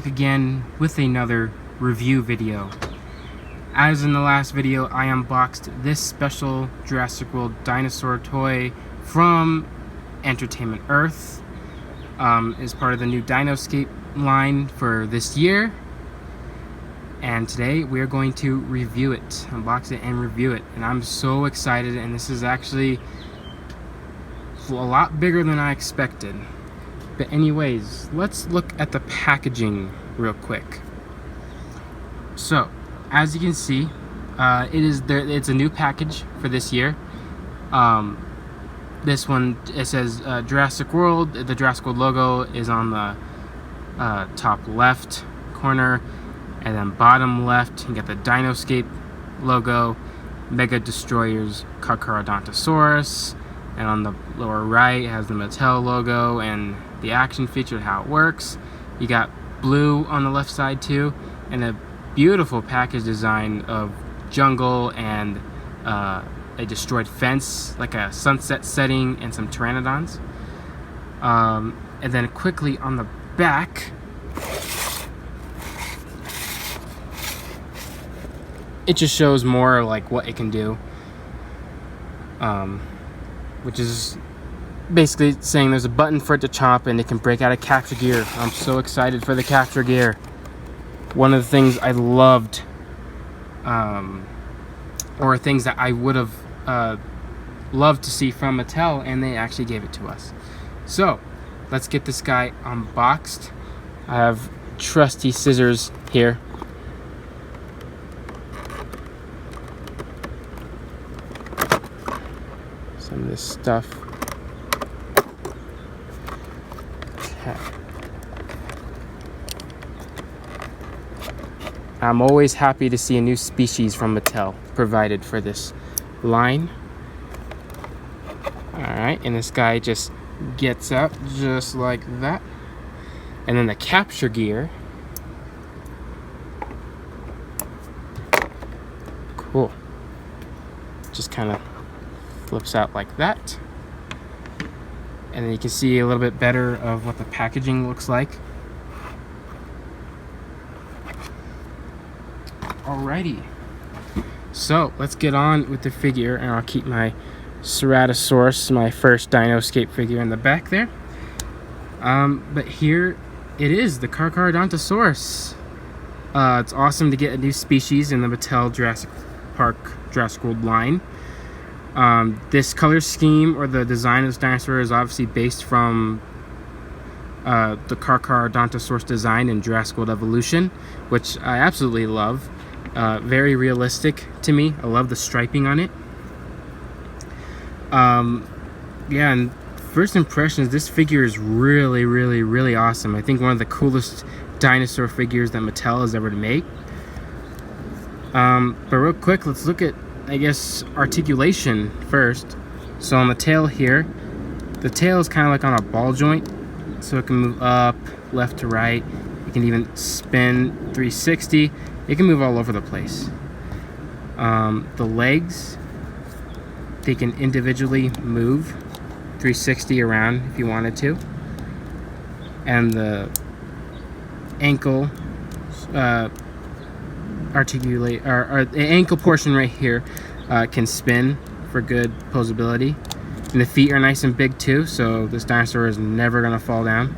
back again with another review video. As in the last video, I unboxed this special Jurassic World dinosaur toy from Entertainment Earth. Is part of the new Dinoscape line for this year. And today we are going to review it, unbox it and review it. And I'm so excited, and this is actually a lot bigger than I expected. But anyways, let's look at the packaging real quick. So, as you can see, it's a new package for this year. This one, it says Jurassic World. The Jurassic World logo is on the top left corner, and then bottom left you got the Dinoscape logo, Mega Destroyers Carcharodontosaurus, and on the lower right it has the Mattel logo and the action feature, how it works. You got blue on the left side too, and a beautiful package design of jungle and a destroyed fence, like a sunset setting, and some pteranodons. And then quickly on the back, it just shows more like what it can do, which is basically saying there's a button for it to chomp and it can break out of capture gear. I'm so excited for the capture gear. One of the things I loved, or things that I would have loved to see from Mattel, and they actually gave it to us. So let's get this guy unboxed. I have trusty scissors here. Some of this stuff. Okay. I'm always happy to see a new species from Mattel provided for this line. Alright, and this guy just gets out just like that. And then the capture gear. Cool. Just kind of flips out like that. And then you can see a little bit better of what the packaging looks like. Alrighty. So let's get on with the figure, and I'll keep my Ceratosaurus, my first Dinoscape figure, in the back there. But here it is, the Carcharodontosaurus. It's awesome to get a new species in the Mattel Jurassic World line. This color scheme, or the design of this dinosaur, is obviously based from the Carcharodontosaurus design in Jurassic World Evolution, which I absolutely love. Very realistic to me. I love the striping on it. Yeah, and first impressions, this figure is really awesome. I think one of the coolest dinosaur figures that Mattel has ever made. But real quick, let's look at, I guess, articulation first. So on the tail here, the tail is kind of like on a ball joint, so it can move up, left to right. It can even spin 360. It can move all over the place. The legs, they can individually move 360 around if you wanted to. And the ankle the ankle portion right here can spin for good posability. And the feet are nice and big too, so this dinosaur is never gonna fall down.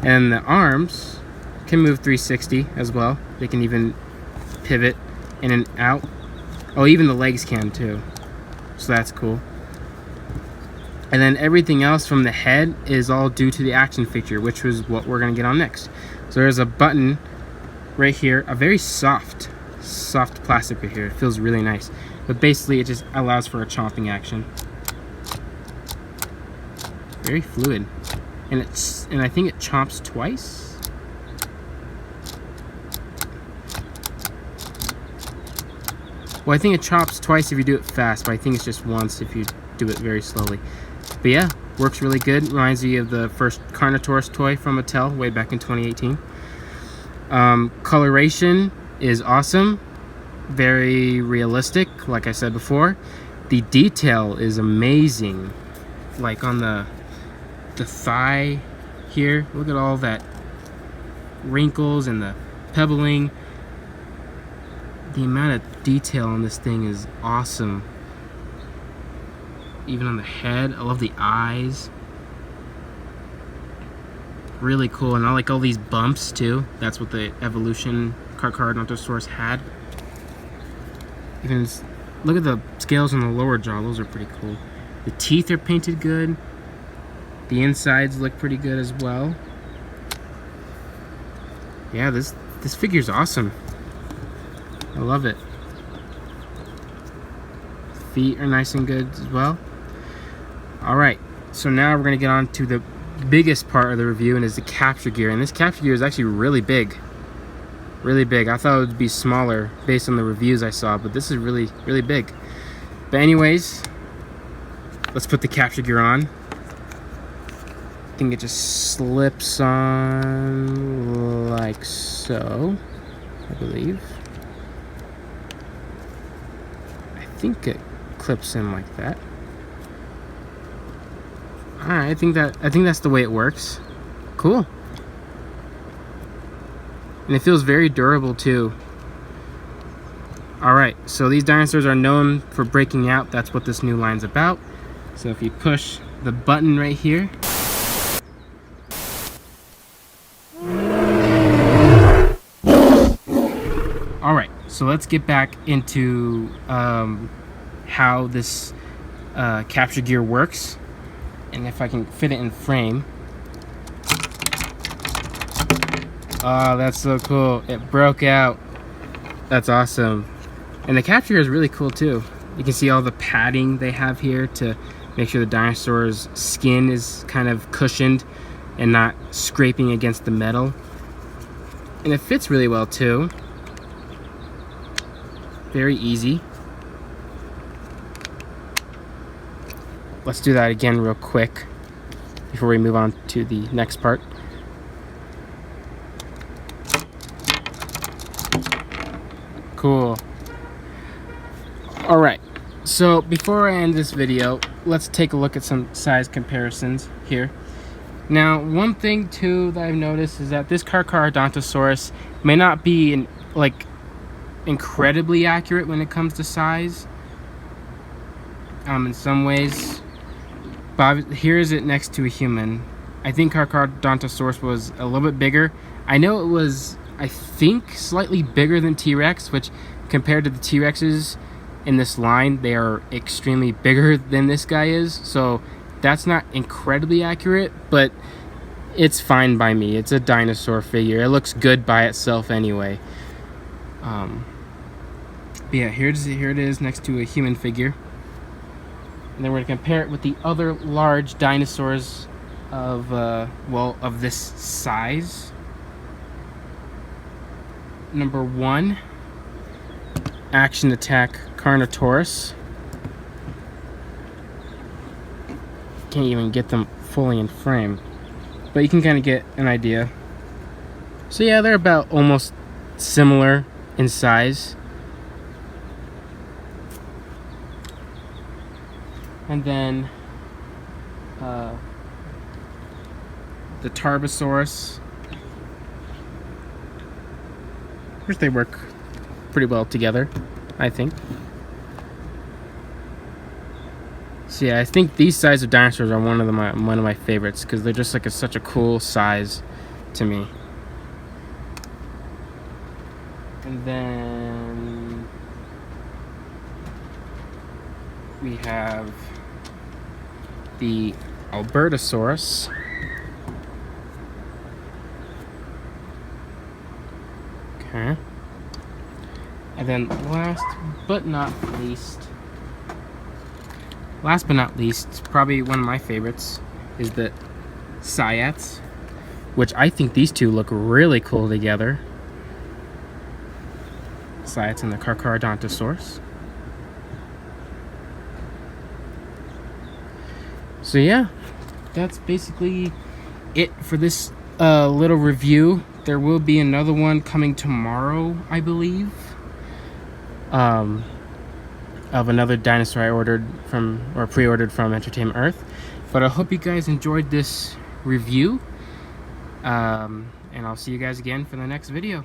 And the arms can move 360 as well. They can even pivot in and out. Oh, even the legs can too, so that's cool. And then everything else from the head is all due to the action feature, which was what we're gonna get on next. So there's a button right here, a very soft plastic right here. It feels really nice, but basically it just allows for a chomping action. Very fluid, and I think it chomps twice. Well, I think it chops twice if you do it fast, but I think it's just once if you do it very slowly. But yeah, works really good. Reminds me of the first Carnotaurus toy from Mattel way back in 2018. Coloration is awesome. Very realistic, like I said before. The detail is amazing. Like on the thigh here, look at all that wrinkles and the pebbling. The amount of detail on this thing is awesome. Even on the head, I love the eyes. Really cool, and I like all these bumps too. That's what the evolution Carcharodontosaurus had. Even look at the scales on the lower jaw; those are pretty cool. The teeth are painted good. The insides look pretty good as well. Yeah, this figure's awesome. I love it. Feet are nice and good as well. Alright, so now we're going to get on to the biggest part of the review, and is the capture gear. And this capture gear is actually really big. Really big. I thought it would be smaller based on the reviews I saw, but this is really, really big. But anyways, let's put the capture gear on. I think it just slips on like so, I believe. I think it clips in like that. Alright, I think that's the way it works. Cool. And it feels very durable too. Alright, so these dinosaurs are known for breaking out. That's what this new line's about. So if you push the button right here, alright, so let's get back into how this capture gear works, and if I can fit it in frame. Oh, that's so cool. It broke out. That's awesome. And the capture gear is really cool too. You can see all the padding they have here to make sure the dinosaur's skin is kind of cushioned and not scraping against the metal. And it fits really well too. Very easy. Let's do that again real quick before we move on to the next part. Cool. Alright, so before I end this video, let's take a look at some size comparisons here. Now, one thing too that I've noticed is that this Carcharodontosaurus may not be incredibly accurate when it comes to size. In some ways, but here is it next to a human. I think Carcharodontosaurus was a little bit bigger. I know it was, I think, slightly bigger than T-Rex, which compared to the T-Rexes in this line, they are extremely bigger than this guy is. So that's not incredibly accurate, but it's fine by me. It's a dinosaur figure. It looks good by itself anyway. But yeah, here it is next to a human figure. And then we're going to compare it with the other large dinosaurs of, of this size. Number 1, Action Attack Carnotaurus. Can't even get them fully in frame, but you can kind of get an idea. So yeah, they're about almost similar in size. And then the Tarbosaurus, which they work pretty well together, I think. So yeah, I think these size of dinosaurs are one of my favorites because they're just like such a cool size to me. And then we have the Albertosaurus. Okay. And then last but not least, probably one of my favorites is the Cyats, which I think these two look really cool together. Cyats and the Carcharodontosaurus. So yeah, that's basically it for this little review. There will be another one coming tomorrow, I believe, of another dinosaur I ordered from, or pre-ordered from Entertainment Earth. But I hope you guys enjoyed this review, and and I'll see you guys again for the next video.